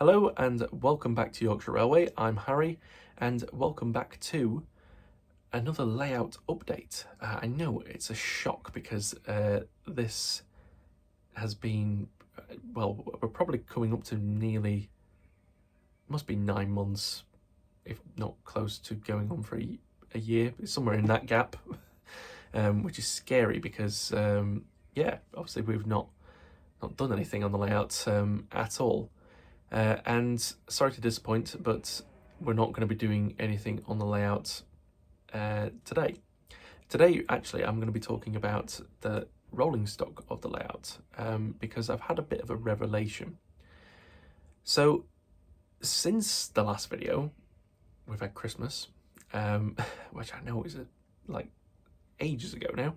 Hello and welcome back to Yorkshire Railway. I'm Harry and welcome back to another layout update. I know it's a shock because this has been, well, we're probably coming up to nearly, must be 9 months, if not close to going on for a year, somewhere in that gap, which is scary because, yeah, obviously we've not done anything on the layout at all. And sorry to disappoint, but we're not going to be doing anything on the layout today. Today, actually, I'm going to be talking about the rolling stock of the layout because I've had a bit of a revelation. So, since the last video, we've had Christmas, which I know is like ages ago now.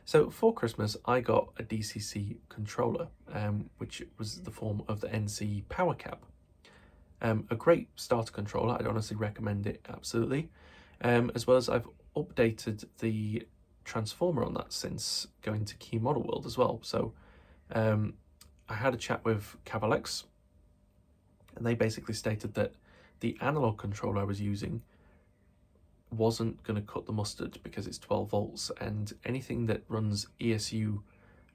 So for Christmas, I got a DCC controller, which was the form of the NC Power Cab. A great starter controller, I'd honestly recommend it, absolutely. As well as I've updated the transformer on that since going to Key Model World as well. So I had a chat with Cavalex, and they basically stated that the analog controller I was using wasn't going to cut the mustard because it's 12 volts, and anything that runs ESU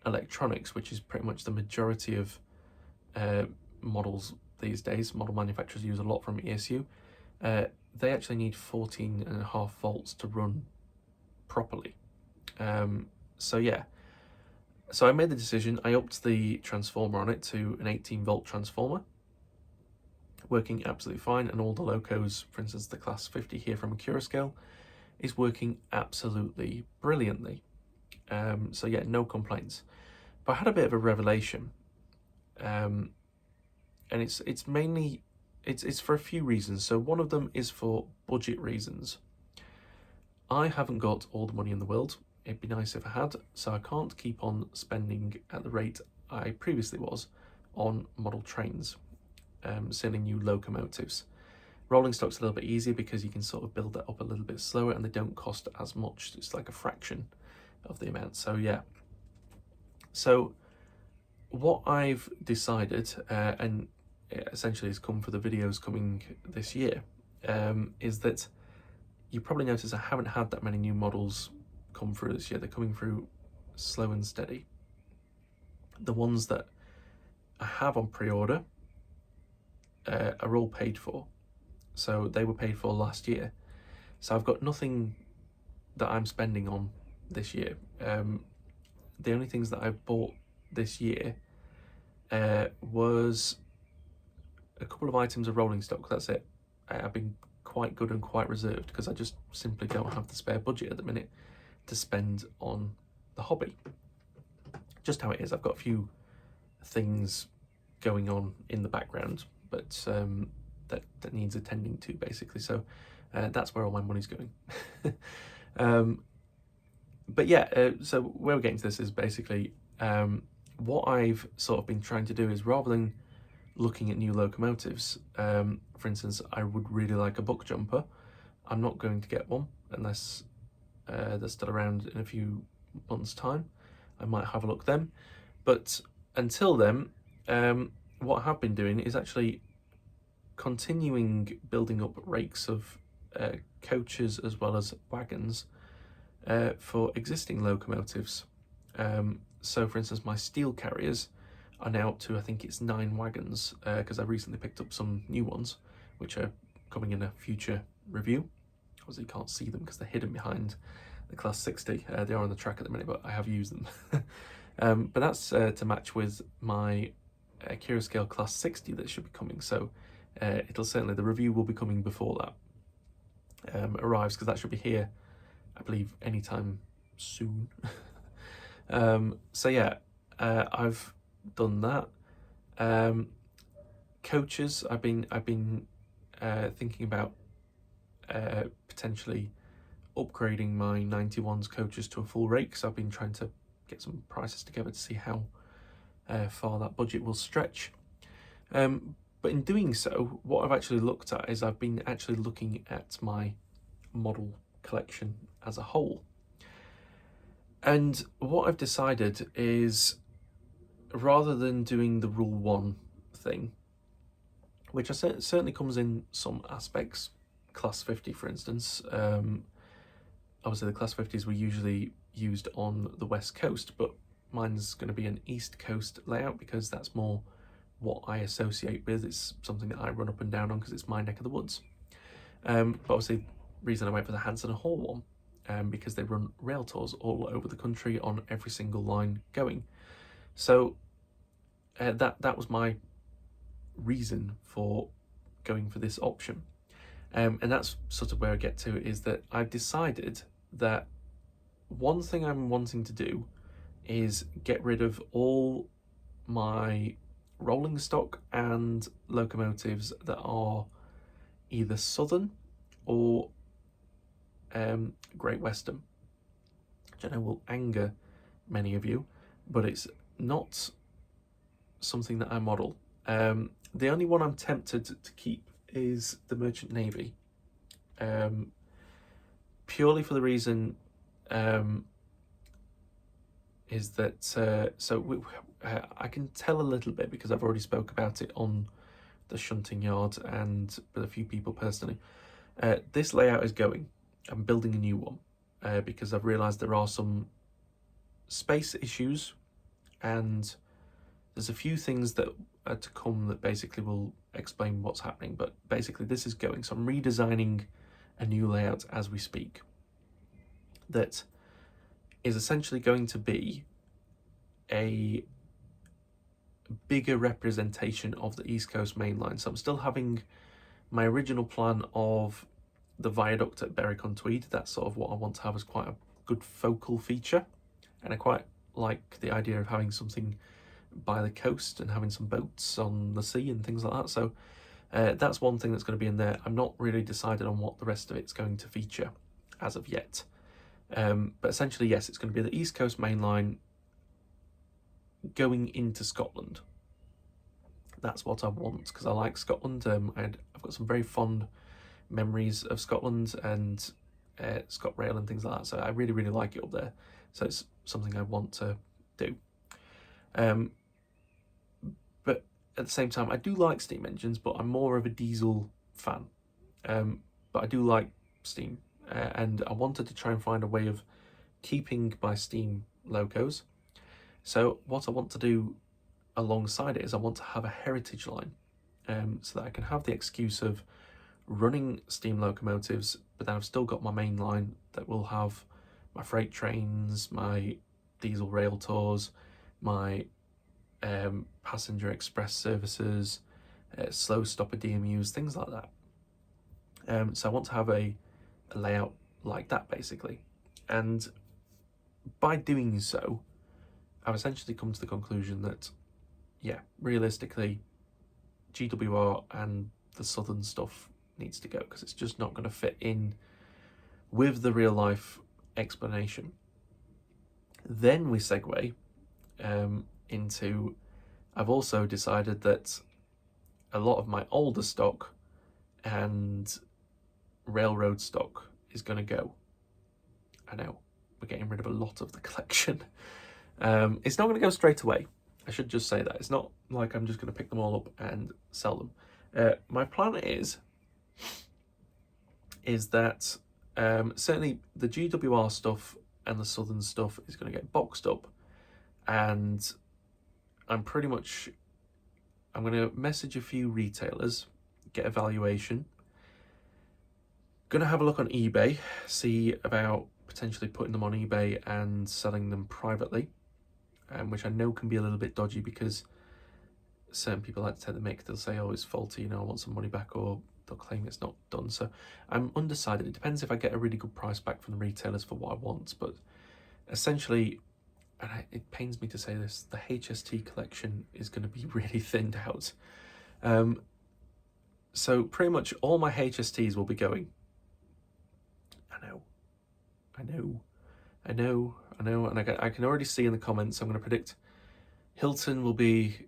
electronics, which is pretty much the majority of models these days, model manufacturers use a lot from ESU, they actually need 14.5 volts to run properly. So yeah, so I made the decision, I upped the transformer on it to an 18 volt transformer, working absolutely fine, and all the Locos, for instance the class 50 here from Scale, is working absolutely brilliantly. So yeah, no complaints. But I had a bit of a revelation, and it's mainly it's for a few reasons. So one of them is for budget reasons. I haven't got all the money in the world. It'd be nice if I had, so I can't keep on spending at the rate I previously was on model trains. Selling new locomotives. Rolling stock's a little bit easier because you can sort of build that up a little bit slower and they don't cost as much. It's like a fraction of the amount. So yeah. So what I've decided, and it essentially has come for the videos coming this year, is that you probably notice I haven't had that many new models come through this year. They're coming through slow and steady. The ones that I have on pre-order are all paid for, so they were paid for last year, so I've got nothing that I'm spending on this year. The only things that I've bought this year was a couple of items of rolling stock. That's it. I've been quite good and quite reserved because I just simply don't have the spare budget at the minute to spend on the hobby. Just how it is. I've got a few things going on in the background, but that needs attending to, basically. So that's where all my money's going. But yeah, so where we're getting to this is basically what I've sort of been trying to do is, rather than looking at new locomotives, for instance, I would really like a buck jumper. I'm not going to get one unless they're still around in a few months' time. I might have a look then. But until then, what I have been doing is actually continuing building up rakes of coaches as well as wagons for existing locomotives. So for instance, my steel carriers are now up to, I think it's 9 wagons, because I recently picked up some new ones which are coming in a future review. Obviously you can't see them because they're hidden behind the class 60. They are on the track at the minute, but I have used them. But that's to match with my Scale class 60 that should be coming, so it'll certainly, the review will be coming before that arrives, because that should be here, I believe, anytime soon. So yeah, I've done that. Coaches, I've been thinking about potentially upgrading my 91s coaches to a full rake, so I've been trying to get some prices together to see how far that budget will stretch. But in doing so, what I've actually looked at is I've been actually looking at my model collection as a whole. And what I've decided is, rather than doing the rule 1 thing, which certainly comes in some aspects. Class 50, for instance. Obviously, the Class 50s were usually used on the West Coast, but mine's going to be an East Coast layout because that's more what I associate with. It's something that I run up and down on because it's my neck of the woods. But obviously, the reason I went for the Hanson and Hall one, because they run rail tours all over the country on every single line going. So that was my reason for going for this option. And that's sort of where I get to, is that I've decided that one thing I'm wanting to do is get rid of all my rolling stock and locomotives that are either Southern or Great Western, which I know will anger many of you, but it's not something that I model. The only one I'm tempted to keep is the Merchant Navy, purely for the reason is that I can tell a little bit because I've already spoke about it on the shunting yard and with a few people personally. This layout is going. I'm building a new one because I've realised there are some space issues, and there's a few things that are to come that basically will explain what's happening. But basically this is going. So I'm redesigning a new layout as we speak that is essentially going to be a bigger representation of the East Coast main line. So I'm still having my original plan of the viaduct at Berwick-on-Tweed. That's sort of what I want to have as quite a good focal feature, and I quite like the idea of having something by the coast and having some boats on the sea and things like that. So that's one thing that's going to be in there. I'm not really decided on what the rest of it's going to feature as of yet. But essentially, yes, it's going to be the East Coast main line going into Scotland. That's what I want because I like Scotland. I've got some very fond memories of Scotland and ScotRail and things like that. So I really, really like it up there. So it's something I want to do. But at the same time, I do like steam engines, but I'm more of a diesel fan. But I do like steam. And I wanted to try and find a way of keeping my steam locos. So what I want to do alongside it is I want to have a heritage line, so that I can have the excuse of running steam locomotives, but then I've still got my main line that will have my freight trains, my diesel rail tours, my passenger express services, slow stopper DMUs, things like that. So I want to have a layout like that basically, and by doing so I've essentially come to the conclusion that yeah, realistically GWR and the southern stuff needs to go because it's just not going to fit in with the real life explanation. Then we segue into I've also decided that a lot of my older stock and railroad stock is going to go. I know, we're getting rid of a lot of the collection. It's not going to go straight away. I should just say that. It's not like I'm just going to pick them all up and sell them. My plan is that certainly the GWR stuff and the southern stuff is going to get boxed up, and I'm going to message a few retailers, get a valuation, going to have a look on eBay, see about potentially putting them on eBay and selling them privately, which I know can be a little bit dodgy because certain people like to take the mick. They'll say, oh, it's faulty, you know, I want some money back, or they'll claim it's not done. So I'm undecided. It depends if I get a really good price back from the retailers for what I want, but essentially, and it pains me to say this, the HST collection is going to be really thinned out. So pretty much all my HSTs will be going. I know, and I can already see in the comments, I'm going to predict Hilton will be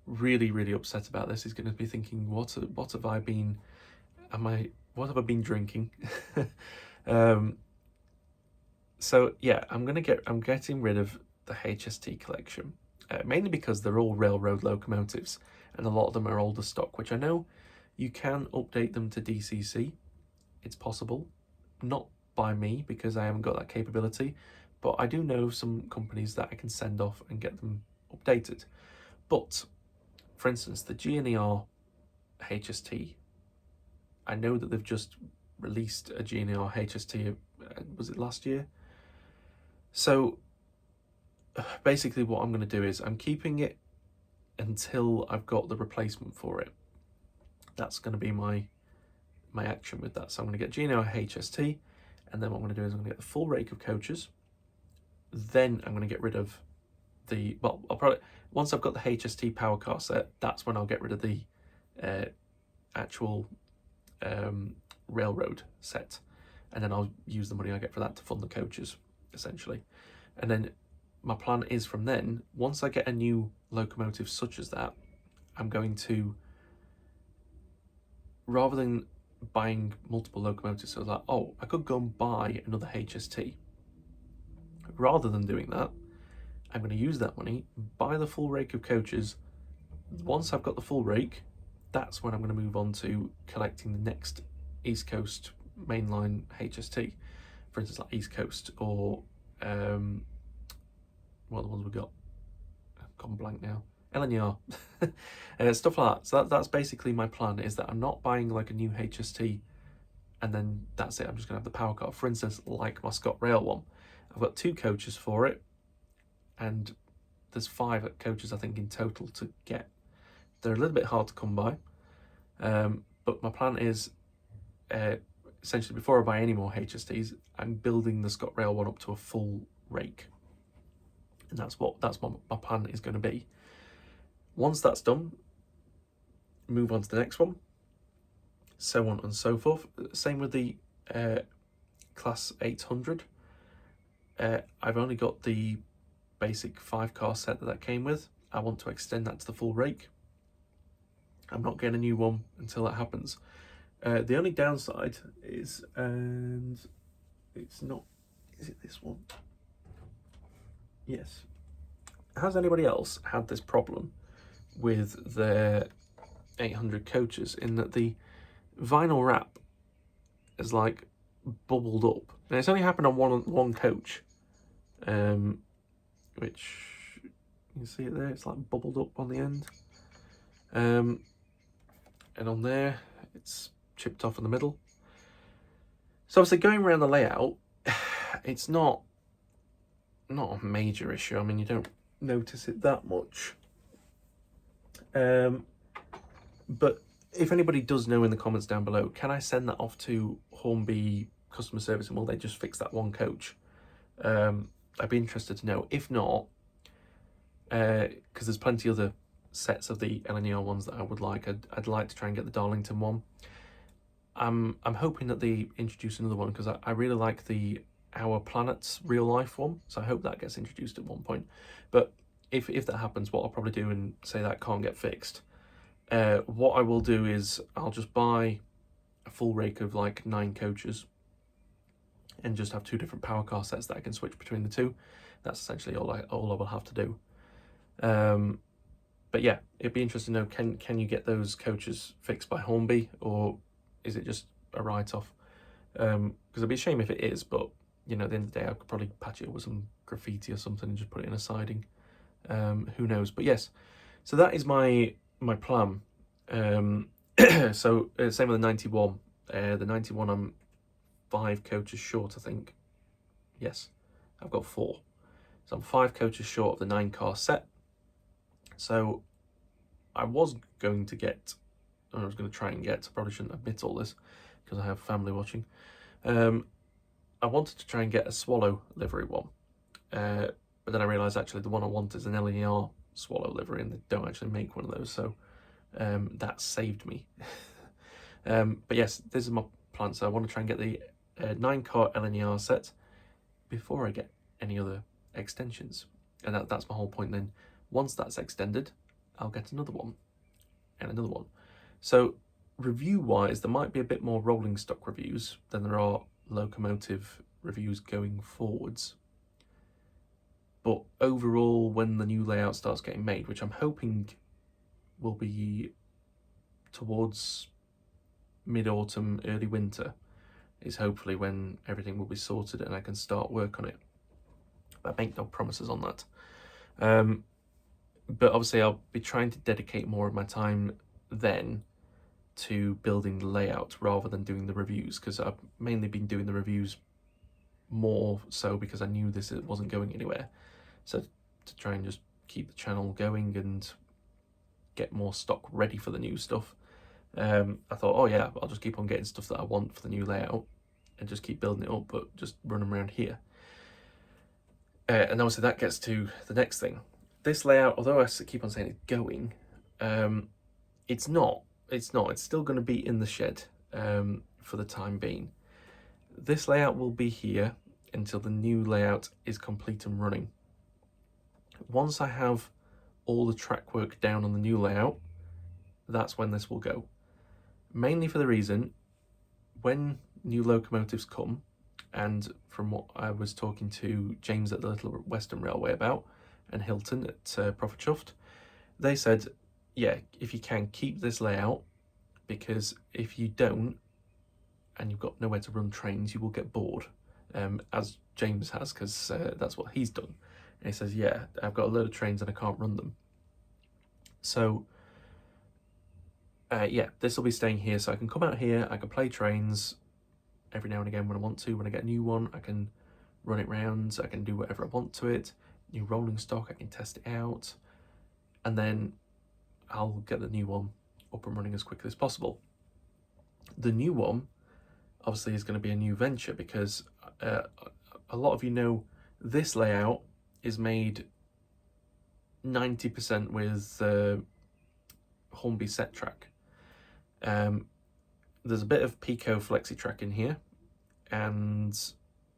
really, really upset about this. He's going to be thinking, what have I been drinking? So yeah, I'm getting rid of the HST collection. mainly because they're all railroad locomotives and a lot of them are older stock, which I know you can update them to DCC. It's possible, not by me because I haven't got that capability, but I do know some companies that I can send off and get them updated. But for instance, the GNER HST, I know that they've just released a GNER HST, was it last year? So basically what I'm going to do is I'm keeping it until I've got the replacement for it. That's going to be my action with that. So I'm going to get GNER HST, and then what I'm going to do is I'm going to get the full rake of coaches. Then I'm going to get rid of the, well, I'll probably, once I've got the HST power car set, that's when I'll get rid of the actual railroad set, and then I'll use the money I get for that to fund the coaches, essentially. And then my plan is from then, once I get a new locomotive such as that, I'm going to, rather than buying multiple locomotives, so like, oh, I could go and buy another HST. Rather than doing that, I'm going to use that money, buy the full rake of coaches. Once I've got the full rake, that's when I'm going to move on to collecting the next East Coast mainline HST. For instance, like East Coast or what are the ones we got? I've gone blank now. LNER, stuff like that. So that's basically my plan, is that I'm not buying like a new HST and then that's it. I'm just going to have the power car. For instance, like my ScotRail one, I've got 2 coaches for it, and there's 5 coaches I think in total to get. They're a little bit hard to come by, but my plan is essentially before I buy any more HSTs, I'm building the ScotRail one up to a full rake, and that's what my plan is going to be. Once that's done, move on to the next one, so on and so forth. Same with the Class 800. I've only got the basic 5-car set that came with. I want to extend that to the full rake. I'm not getting a new one until that happens. The only downside is, and it's not, is it this one? Yes. Has anybody else had this problem with their 800 coaches, in that the vinyl wrap is like bubbled up? And it's only happened on one coach, which you can see it there, it's like bubbled up on the end, and on there it's chipped off in the middle. So obviously going around the layout, it's not a major issue. I mean, you don't notice it that much, but if anybody does know in the comments down below, can I send that off to Hornby customer service and will they just fix that one coach? I'd be interested to know. If not, because there's plenty other sets of the LNER ones that I would like. I'd like to try and get the Darlington one. I'm hoping that they introduce another one, because I really like the Our Planet's real life one, so I hope that gets introduced at one point. But if that happens, what I'll probably do and say that can't get fixed, what I will do is I'll just buy a full rake of like 9 coaches and just have 2 different power car sets that I can switch between the 2. That's essentially all I will have to do. But yeah, it'd be interesting to know, can you get those coaches fixed by Hornby, or is it just a write-off? Because it'd be a shame if it is, but you know, at the end of the day, I could probably patch it with some graffiti or something and just put it in a siding. Who knows? But yes, so that is my plan. So same with the 91. The 91, I'm 5 coaches short, I think. Yes, I've got 4. So I'm 5 coaches short of the 9-car set. So I was going to get, or I was going to try and get, I probably shouldn't admit all this because I have family watching. I wanted to try and get a Swallow livery one. But then I realised actually the one I want is an LNER Swallow livery, and they don't actually make one of those. So that saved me. But yes, this is my plan. So I want to try and get the 9-car LNER set before I get any other extensions. And that's my whole point then. Once that's extended, I'll get another one and another one. So review-wise, there might be a bit more rolling stock reviews than there are locomotive reviews going forwards. But overall, when the new layout starts getting made, which I'm hoping will be towards mid-autumn, early winter, is hopefully when everything will be sorted and I can start work on it. I make no promises on that. But obviously I'll be trying to dedicate more of my time then to building the layout rather than doing the reviews, because I've mainly been doing the reviews more so because I knew this wasn't going anywhere. So to try and just keep the channel going and get more stock ready for the new stuff, I thought, oh yeah, I'll just keep on getting stuff that I want for the new layout and just keep building it up, but just run them around here. And obviously that gets to the next thing. This layout, although I keep on saying it's going, it's not. It's still going to be in the shed for the time being. This layout will be here until the new layout is complete and running. Once I have all the track work down on the new layout, that's when this will go. Mainly for the reason, when new locomotives come, and from what I was talking to James at the Little Western Railway about, and Hilton at Prophet Chuffed, they said, yeah, if you can, keep this layout, because if you don't, and you've got nowhere to run trains, you will get bored, as James has, because that's what he's done. And he says, yeah, I've got a load of trains and I can't run them. So, yeah, this will be staying here, so I can come out here, I can play trains every now and again when I want to. When I get a new one, I can run it round, I can do whatever I want to it. New rolling stock, I can test it out, and then I'll get the new one up and running as quickly as possible. The new one obviously is going to be a new venture, because a lot of you know this layout is made 90% with Hornby set track. There's a bit of Pico flexi track in here, and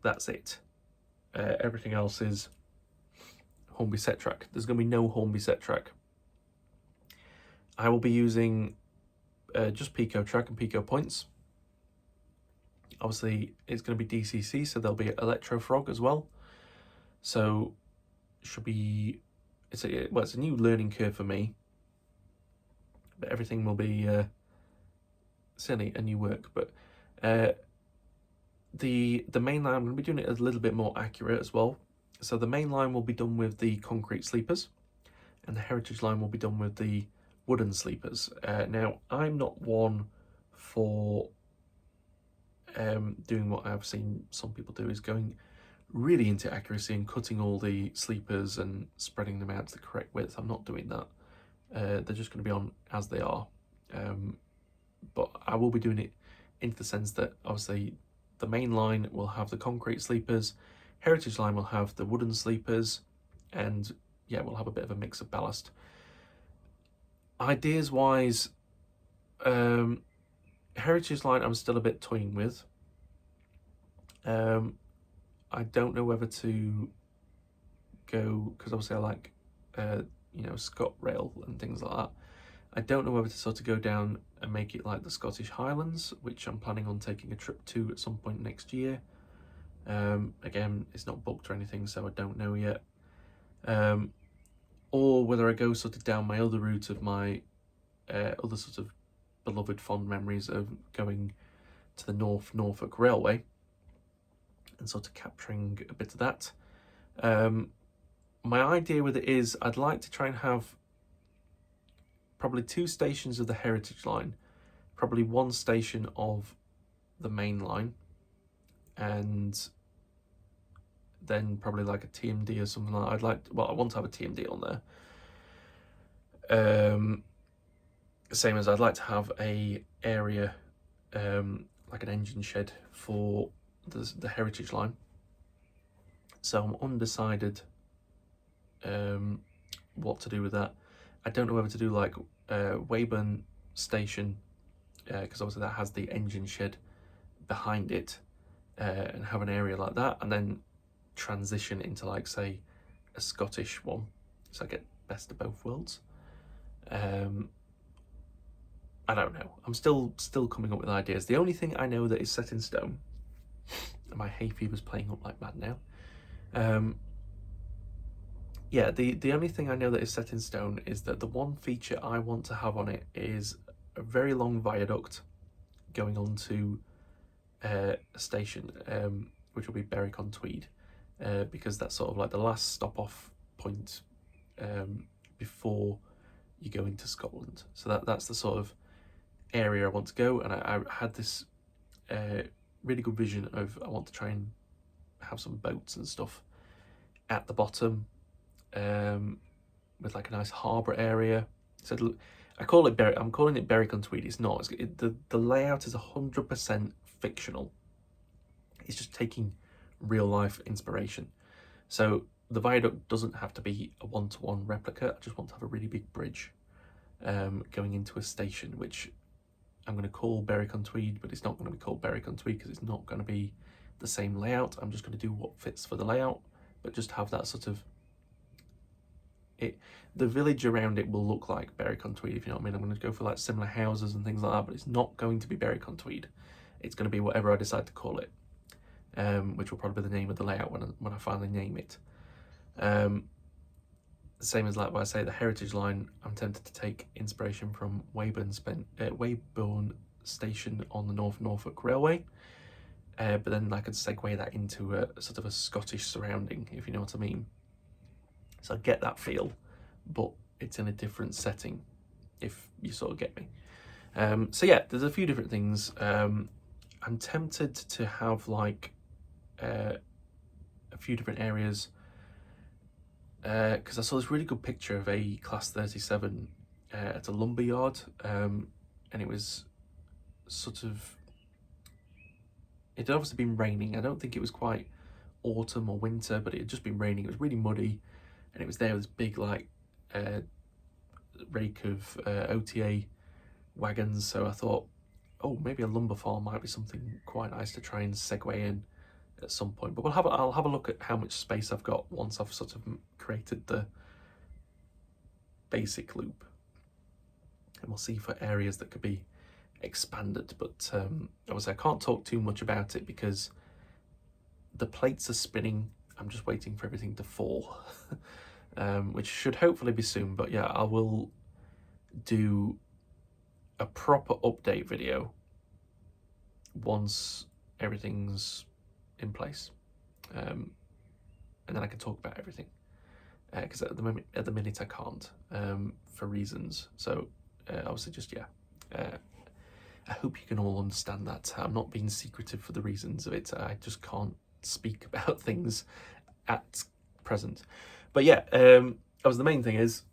that's it. Everything else is Hornby set track. There's going to be no Hornby set track. I will be using just Pico track and Pico points. Obviously, it's going to be DCC, so there'll be Electro Frog as well. So, should be it's a new learning curve for me. But everything will be certainly a new work. But the main line, I'm going to be doing it a little bit more accurate as well. So the main line will be done with the concrete sleepers, and the heritage line will be done with the wooden sleepers. Now, I'm not one for doing what I've seen some people do, is going really into accuracy and cutting all the sleepers and spreading them out to the correct width. I'm not doing that. They're just going to be on as they are. But I will be doing it into the sense that obviously the main line will have the concrete sleepers, heritage line will have the wooden sleepers, and yeah, we'll have a bit of a mix of ballast. Ideas wise, heritage line I'm still a bit toying with. I don't know whether to go, because obviously I like Scot Rail and things like that. I don't know whether to sort of go down and make it like the Scottish Highlands, which I'm planning on taking a trip to at some point next year. Again, it's not booked or anything, so I don't know yet. Or whether I go sort of down my other route of my other sort of beloved fond memories of going to the Norfolk Railway and sort of capturing a bit of that. My idea with it is I'd like to try and have probably 2 stations of the heritage line, probably 1 station of the main line, and then probably like a TMD or something like that. I want to have a TMD on there. Same as I'd like to have a area, like an engine shed for the heritage line. So I'm undecided what to do with that. I don't know whether to do like Weyburn Station, because obviously that has the engine shed behind it, and have an area like that, and then transition into like, say, a Scottish one, so I get best of both worlds. I don't know. I'm still coming up with ideas. The only thing I know that is set in stone, and my hay fever's playing up like mad now, yeah, the only thing I know that is set in stone is that the one feature I want to have on it is a very long viaduct going on to a station, which will be Berwick-on-Tweed, because that's sort of like the last stop-off point before you go into Scotland. So that's the sort of area I want to go, and I had this really good vision of I want to try and have some boats and stuff at the bottom, with like a nice harbour area. So I'm calling it Berwick-on-Tweed. It's not. The layout is 100% fictional. It's just taking real life inspiration. So the viaduct doesn't have to be a one-to-one replica. I just want to have a really big bridge going into a station, which I'm going to call Berwick-on-Tweed, but it's not going to be called Berwick-on-Tweed because it's not going to be the same layout. I'm just going to do what fits for the layout, but just have that sort of the village around it will look like Berwick-on-Tweed, if you know what I mean. I'm going to go for like similar houses and things like that, but it's not going to be Berwick-on-Tweed. It's going to be whatever I decide to call it, which will probably be the name of the layout when I finally name it. Same as like what I say, the heritage line, I'm tempted to take inspiration from Weybourne Station on the North Norfolk Railway, but then I could segue that into a sort of a Scottish surrounding, if you know what I mean. So I get that feel, but it's in a different setting, if you sort of get me. So yeah, there's a few different things. I'm tempted to have like a few different areas, because I saw this really good picture of a Class 37 at a lumber yard, and it was sort of, it had obviously been raining. I don't think it was quite autumn or winter, but it had just been raining. It was really muddy, and it was there with this big like rake of OTA wagons. So I thought, oh, maybe a lumber farm might be something quite nice to try and segue in at some point. But I'll have a look at how much space I've got once I've sort of created the basic loop, and we'll see for areas that could be expanded. But obviously I can't talk too much about it because the plates are spinning. I'm just waiting for everything to fall, which should hopefully be soon. But yeah, I will do a proper update video once everything's in place, and then I can talk about everything, because at the minute I can't, for reasons. So obviously just I hope you can all understand that I'm not being secretive for the reasons of it. I just can't speak about things at present. But yeah, the main thing is,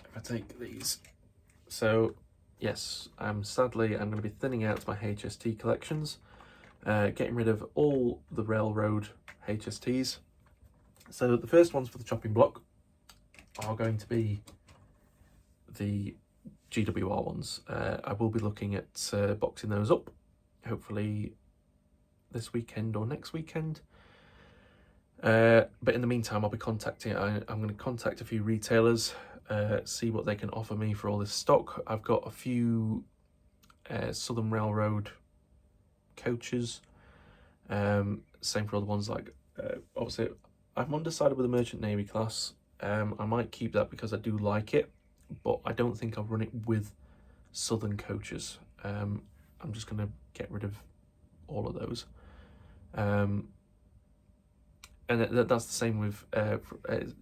if I take these, so yes, sadly I'm going to be thinning out my HST collections, getting rid of all the railroad HSTs. So the first ones for the chopping block are going to be the GWR ones. I will be looking at boxing those up, hopefully this weekend or next weekend. But in the meantime, I'll be contacting. I'm going to contact a few retailers, see what they can offer me for all this stock. I've got a few Southern Railroad coaches. Same for other ones. Like obviously, I'm undecided with the Merchant Navy class. I might keep that because I do like it, but I don't think I'll run it with Southern coaches. I'm just going to get rid of all of those. And that's the same with obviously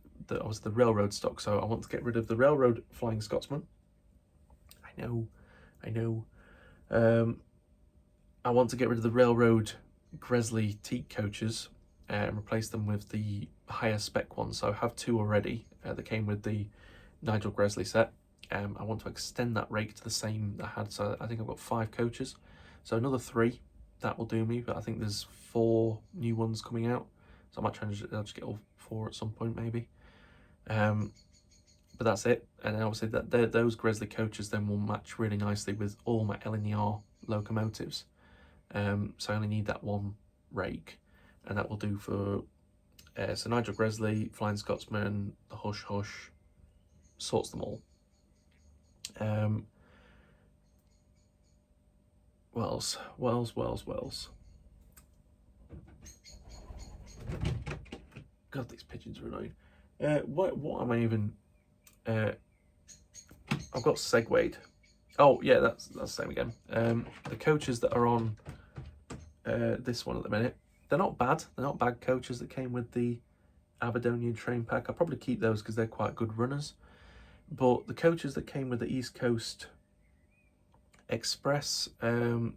the railroad stock. So I want to get rid of the railroad Flying Scotsman. I know. I want to get rid of the railroad Gresley teak coaches and replace them with the higher spec ones. So I have two already that came with the Nigel Gresley set. I want to extend that rake to the same that I had. So I think I've got 5 coaches. So another 3, that will do me. But I think there's 4 new ones coming out. So I might try and I'll just get all 4 at some point maybe. But that's it. And then obviously those Gresley coaches then will match really nicely with all my LNER locomotives. So I only need that 1 rake, and that will do for so Nigel Gresley, Flying Scotsman, the Hush Hush, sorts them all. What else? God, these pigeons are annoying. What am I even? I've got segued. Oh yeah, that's the same again. The coaches that are on this one at the minute, they're not bad. They're not bad coaches that came with the Aberdonian train pack. I'll probably keep those because they're quite good runners. But the coaches that came with the East Coast Express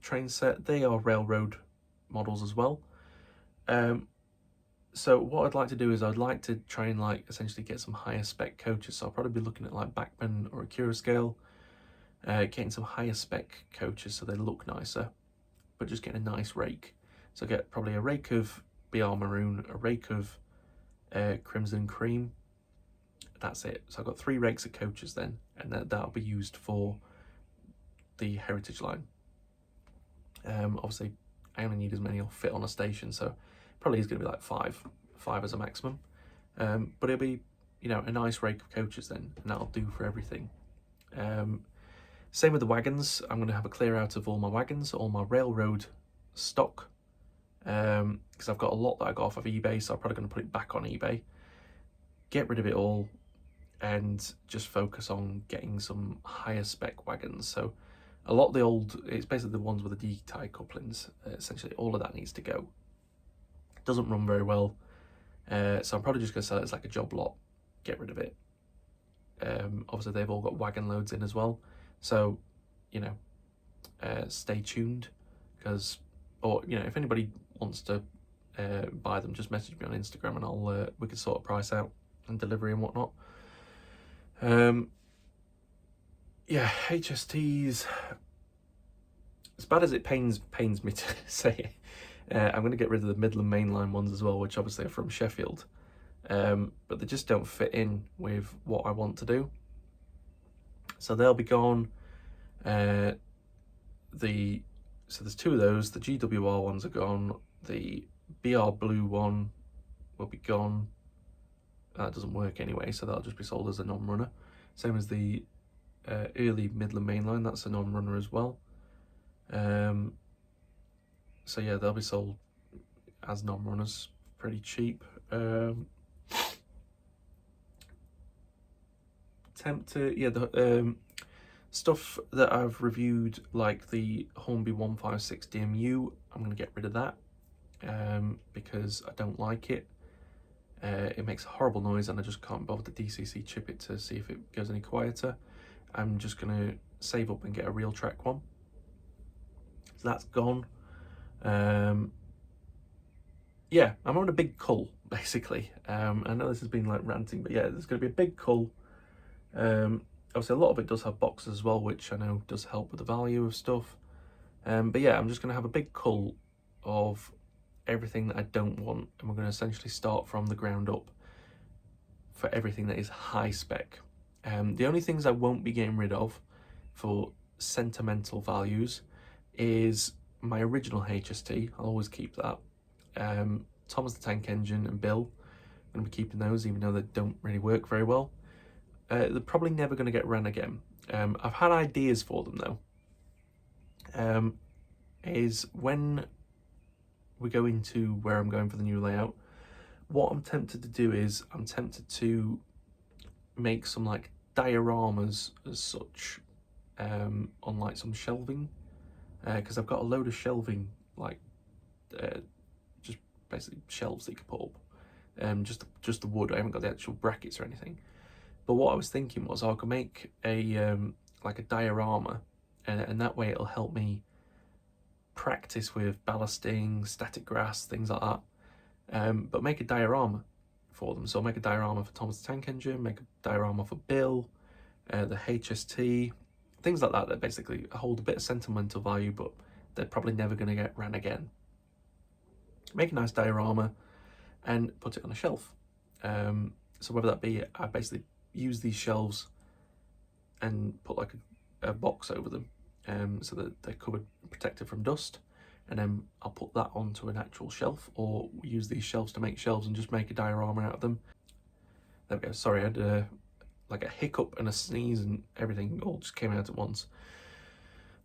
train set, they are railroad models as well. So what I'd like to do is I'd like to try and like essentially get some higher spec coaches. So I'll probably be looking at like Bachmann or Acura scale, getting some higher spec coaches so they look nicer, but just getting a nice rake. So get probably a rake of BR Maroon, a rake of Crimson Cream. That's it. So I've got 3 rakes of coaches then, and that'll be used for the heritage line. Obviously I only need as many will fit on a station, so probably is going to be like five as a maximum. But it'll be, you know, a nice rake of coaches then, and that'll do for everything. Same with the wagons. I'm going to have a clear out of all my wagons, all my railroad stock, because I've got a lot that I got off of eBay, so I'm probably going to put it back on eBay, get rid of it all, and just focus on getting some higher spec wagons. So a lot of the old, it's basically the ones with the D-tie couplings, essentially all of that needs to go. It doesn't run very well, so I'm probably just going to sell it as like a job lot, get rid of it. Obviously they've all got wagon loads in as well, so, you know, stay tuned, because, or, you know, if anybody wants to buy them, just message me on Instagram and we can sort a price out and delivery and whatnot. Yeah, HSTs, as bad as it pains me to say it, I'm going to get rid of the Midland mainline ones as well, which obviously are from Sheffield, but they just don't fit in with what I want to do, so they'll be gone. So there's 2 of those. The GWR ones are gone. The BR Blue one will be gone. That doesn't work anyway, so that'll just be sold as a non-runner. Same as the early Midland mainline, that's a non-runner as well. So yeah, they'll be sold as non-runners pretty cheap. The stuff that I've reviewed, like the Hornby 156 DMU, I'm going to get rid of that because I don't like it. It makes a horrible noise and I just can't bother to DCC chip it to see if it goes any quieter. I'm just going to save up and get a real track one. So that's gone. Yeah, I'm on a big cull, basically. I know this has been like ranting, but yeah, there's going to be a big cull. Obviously a lot of it does have boxes as well, which I know does help with the value of stuff. But yeah, I'm just going to have a big cull of everything that I don't want, and we're going to essentially start from the ground up for everything that is high spec. The only things I won't be getting rid of for sentimental values is my original HST. I'll always keep that. Thomas the Tank Engine and Bill, I'm going to be keeping those even though they don't really work very well. They're probably never going to get ran again. I've had ideas for them though. Is when we go into where I'm going for the new layout, what I'm tempted to do is I'm tempted to make some like dioramas as such on like some shelving, because I've got a load of shelving, like just basically shelves that you can put up, just the wood. I haven't got the actual brackets or anything. But what I was thinking was I could make a like a diorama, and that way it'll help me practice with ballasting, static grass, things like that. But make a diorama for them. So I'll make a diorama for Thomas the Tank Engine, make a diorama for Bill, the HST, things like that basically hold a bit of sentimental value, but they're probably never going to get ran again. Make a nice diorama and put it on a shelf. So whether that be, I basically use these shelves and put like a box over them, so that they're covered, protected from dust, and then I'll put that onto an actual shelf, or use these shelves to make shelves and just make a diorama out of them. There we go. Sorry, I had like a hiccup and a sneeze and everything all just came out at once.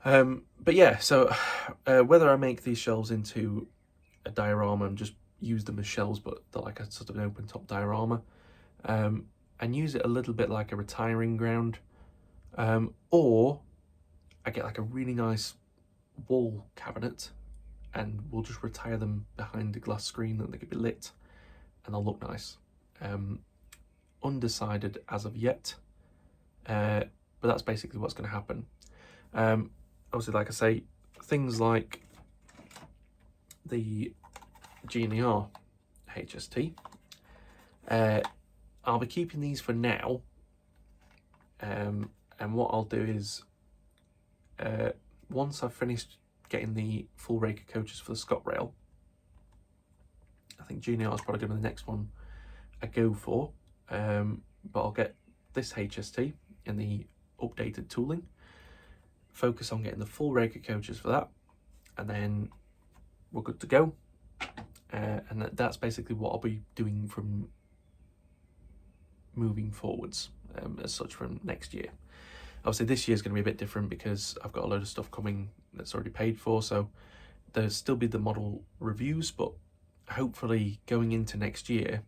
But yeah, so whether I make these shelves into a diorama and just use them as shelves, but they're like a sort of an open top diorama, and use it a little bit like a retiring ground, or I get like a really nice wall cabinet and we'll just retire them behind a glass screen that they could be lit and they'll look nice. Undecided as of yet, but that's basically what's going to happen. Obviously, like I say, things like the G&R HST, I'll be keeping these for now, and what I'll do is, once I've finished getting the full rake of coaches for the ScotRail, I think G&R is probably going to be the next one I go for, but I'll get this HST in the updated tooling, focus on getting the full rake of coaches for that, and then we're good to go. And that's basically what I'll be doing from moving forwards, as such, from next year. Obviously this year is going to be a bit different because I've got a load of stuff coming that's already paid for, so there'll still be the model reviews, but hopefully going into next year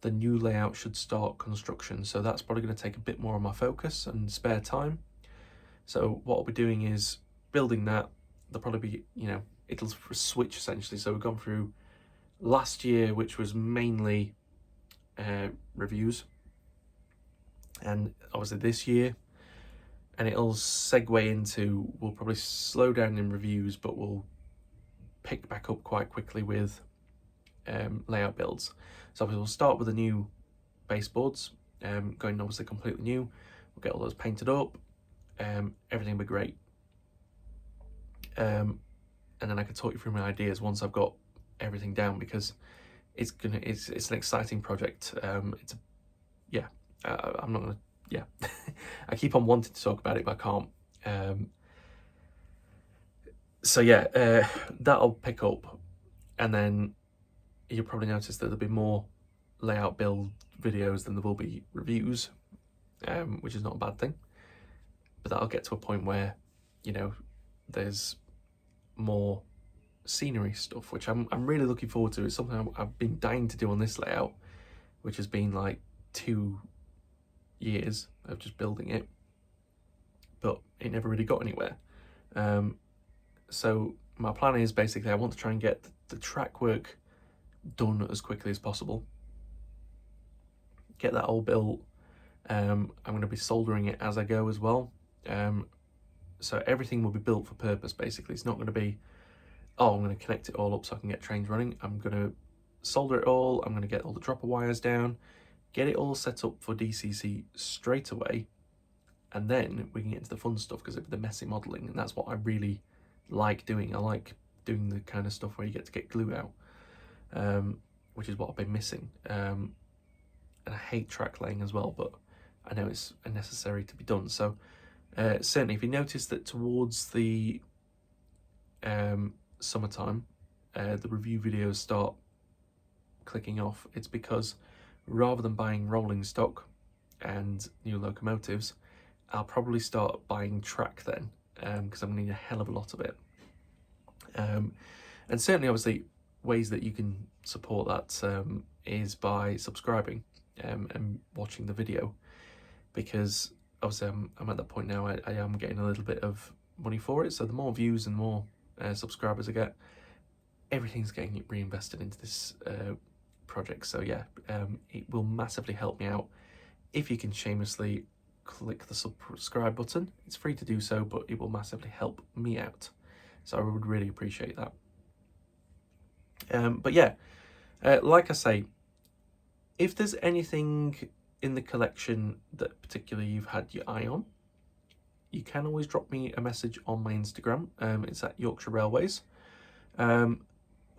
the new layout should start construction, so that's probably going to take a bit more of my focus and spare time. So what I'll be doing is building that. There'll probably be, you know, it'll switch essentially. So we've gone through last year, which was mainly reviews, and obviously this year, and it'll segue into, we'll probably slow down in reviews, but we'll pick back up quite quickly with layout builds. So obviously we'll start with the new baseboards, going obviously completely new. We'll get all those painted up, everything will be great. And then I can talk you through my ideas once I've got everything down, because it's an exciting project. I'm not gonna, I keep on wanting to talk about it, but I can't. So yeah, that'll pick up, and then you'll probably notice that there'll be more layout build videos than there will be reviews, which is not a bad thing. But that'll get to a point where, you know, there's more scenery stuff, which I'm really looking forward to. It's something I've been dying to do on this layout, which has been like 2 years of just building it, but it never really got anywhere. So my plan is basically I want to try and get the track work done as quickly as possible, get that all built. I'm going to be soldering it as I go as well, so everything will be built for purpose. Basically, it's not going to be, oh, I'm going to connect it all up so I can get trains running. I'm going to solder it all, I'm going to get all the dropper wires down, get it all set up for DCC straight away, and then we can get into the fun stuff, because it'll be the messy modelling, and that's what I really like doing. I like doing the kind of stuff where you get to get glue out, which is what I've been missing. And I hate track laying as well, but I know it's necessary to be done. So certainly if you notice that towards the summertime, the review videos start clicking off, it's because rather than buying rolling stock and new locomotives, I'll probably start buying track then, because I'm going to need a hell of a lot of it. And certainly, obviously, ways that you can support that is by subscribing and watching the video, because obviously I'm at that point now, I am getting a little bit of money for it, so the more views and more subscribers I get, everything's getting reinvested into this project. So yeah, it will massively help me out if you can shamelessly click the subscribe button. It's free to do so, but it will massively help me out, so I would really appreciate that. But yeah, like I say, if there's anything in the collection that particularly you've had your eye on, you can always drop me a message on my Instagram. It's at Yorkshire Railways.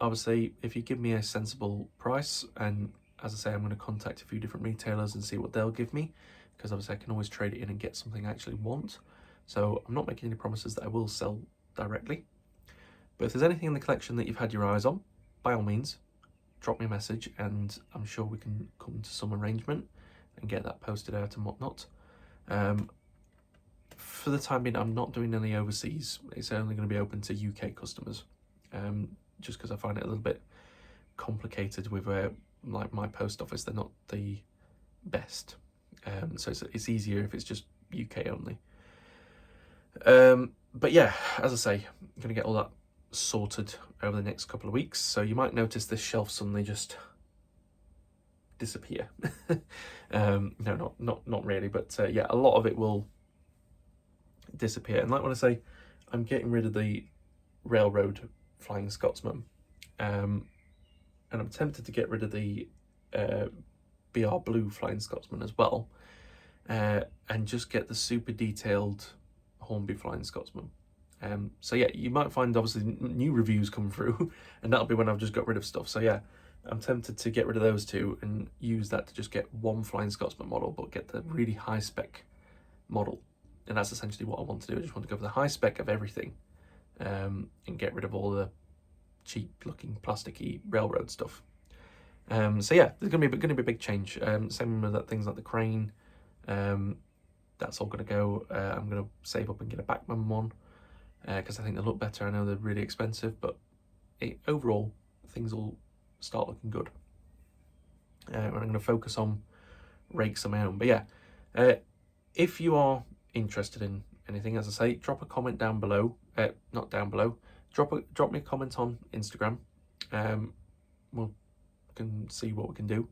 Obviously, if you give me a sensible price, and as I say, I'm going to contact a few different retailers and see what they'll give me, because obviously I can always trade it in and get something I actually want. So I'm not making any promises that I will sell directly. But if there's anything in the collection that you've had your eyes on, by all means, drop me a message, and I'm sure we can come to some arrangement and get that posted out and whatnot. For the time being, I'm not doing any overseas. It's only going to be open to UK customers, just because I find it a little bit complicated with like my post office. They're not the best, so it's easier if it's just UK only. But yeah, as I say, I'm going to get all that sorted over the next couple of weeks, so you might notice this shelf suddenly just disappear. No, not really, but yeah, a lot of it will disappear. And like when I say, I'm getting rid of the Railroad Flying Scotsman, and I'm tempted to get rid of the BR Blue Flying Scotsman as well, and just get the super detailed Hornby Flying Scotsman. So yeah, you might find obviously new reviews come through, and that'll be when I've just got rid of stuff. So yeah, I'm tempted to get rid of those two and use that to just get one Flying Scotsman model, but get the really high spec model. And that's essentially what I want to do. I just want to go for the high spec of everything, and get rid of all the cheap looking plasticky railroad stuff. So yeah, there's gonna be a big change. Same with that, things like the crane. That's all gonna go. I'm gonna save up and get a Backman one, because I think they look better. I know they're really expensive, but overall things will start looking good. And I'm going to focus on rakes of my own. But yeah, if you are interested in anything, as I say, drop a comment down below. Not down below. Drop me a comment on Instagram. We can see what we can do.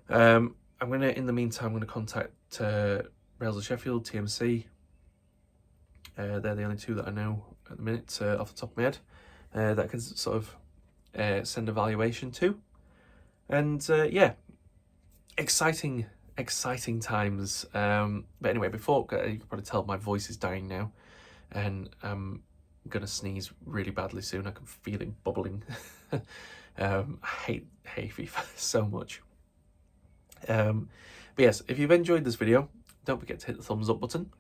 I'm gonna, in the meantime, I'm gonna contact Rails of Sheffield, TMC. They're the only two that I know at the minute, off the top of my head, that I can sort of send a valuation to. And yeah, exciting times. But anyway, before, you can probably tell my voice is dying now, and I'm gonna sneeze really badly soon. I can feel it bubbling. I hate hay fever so much. But yes, if you've enjoyed this video, don't forget to hit the thumbs up button,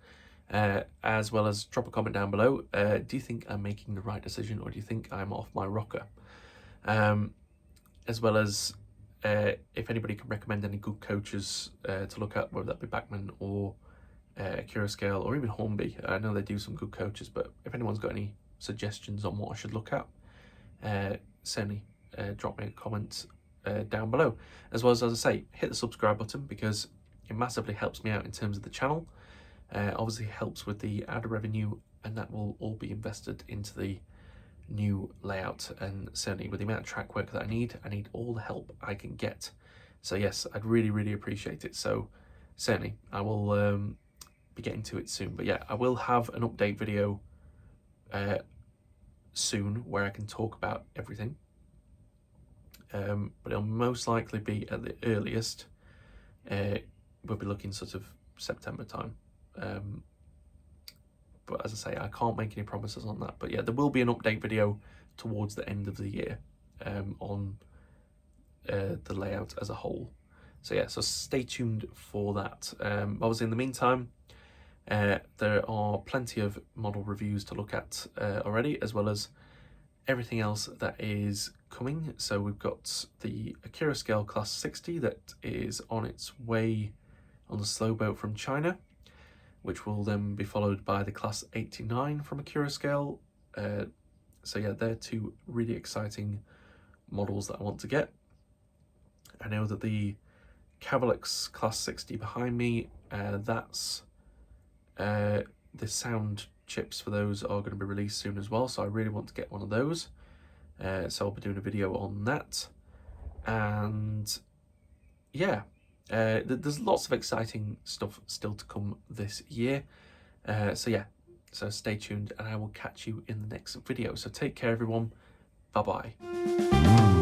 as well as drop a comment down below. Do you think I'm making the right decision, or do you think I'm off my rocker? As well as if anybody can recommend any good coaches to look at, whether that be Backman or Curoscale or even Hornby. I know they do some good coaches, but if anyone's got any suggestions on what I should look at, certainly drop me a comment down below. As well as I say, hit the subscribe button, because it massively helps me out in terms of the channel. Obviously helps with the ad revenue, and that will all be invested into the new layout. And certainly with the amount of track work that I need all the help I can get. So yes, I'd really appreciate it. So certainly I will be getting to it soon. But yeah, I will have an update video soon where I can talk about everything. But it'll most likely be, at the earliest, we'll be looking sort of September time. But as I say, I can't make any promises on that. But yeah, there will be an update video towards the end of the year on the layout as a whole. So yeah, so stay tuned for that. Obviously in the meantime, there are plenty of model reviews to look at already, as well as everything else that is coming. So we've got the Curoscale Class 60 that is on its way on the slow boat from China, which will then be followed by the Class 89 from a Curoscale. So yeah, they're two really exciting models that I want to get. I know that the Cavalex Class 60 behind me, that's the sound chips for those are going to be released soon as well, so I really want to get one of those. So I'll be doing a video on that. And yeah, there's lots of exciting stuff still to come this year. So yeah, so stay tuned, and I will catch you in the next video. So take care everyone, bye bye.